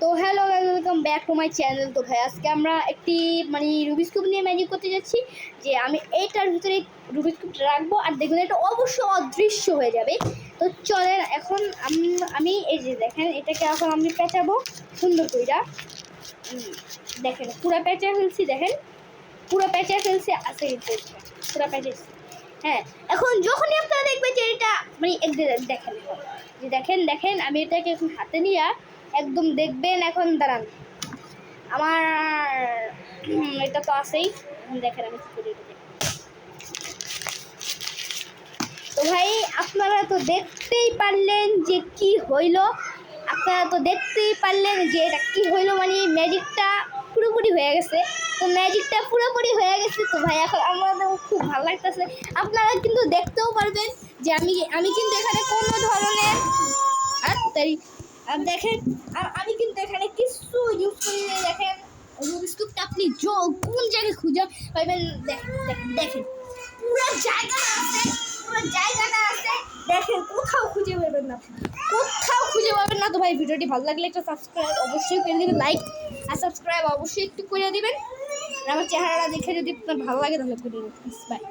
তো hello guys, welcome back to my channel. তো ভাই আজকে আমরা একটি রুবিক্স কিউব নিয়ে ম্যাজিক করতে যাচ্ছি। যে আমি এইটার ভিতরে রুবিক্স কিউব রাখবো আর দেখবেন এটা অবশ্যই অদৃশ্য হয়ে যাবে। তো চলেন এখন আমি এই যে দেখেন এটাকে এখন আমি পেঁচাবো সুন্দর কইরা। দেখেন পুরো পেঁচা ফেলছি, দেখেন পুরো পেঁচা ফেলছি, আছে পুরো পেঁচেছি। হ্যাঁ, এখন যখনই আপনারা দেখবেন যে এটা দেখেন যে দেখেন আমি এটাকে এখন হাতে নিয়ে একদম দেখবেন। এখন দাঁড়ান, আমার এটা তো আছেই। দেখেন আমি কি করি। তো ভাই আপনারা তো দেখতেই পারলেন যে কি হইলো, আপনারা তো দেখতেই পারলেন যে এটা কি হইলো, মানে ম্যাজিকটা পুরোপুরি হয়ে গেছে। তো ম্যাজিকটা পুরোপুরি হয়ে গেছে। তো ভাই এখন আমাদের খুব ভালো লাগতেছে। আপনারা কিন্তু দেখতেও পারবেন যে আমি কিন্তু এখানে কোনো ধরনের দেখেন আমি কিন্তু এখানে কিছু ইউজ করি না। দেখেন রুবিক্স কিউবটা আপনি কোন জায়গায় খুঁজে পাবেন, দেখেন পুরো জায়গাটা আছে, দেখেন কোথাও খুঁজে পাবেন না, তো ভাই ভিডিওটি ভালো লাগলে একটা সাবস্ক্রাইব অবশ্যই করে দিবেন, লাইক আর সাবস্ক্রাইব অবশ্যই একটু করে দিবেন। আর আমার চেহারাটা দেখে যদি আপনার ভালো লাগে তাহলে করে দিবেন। বাই।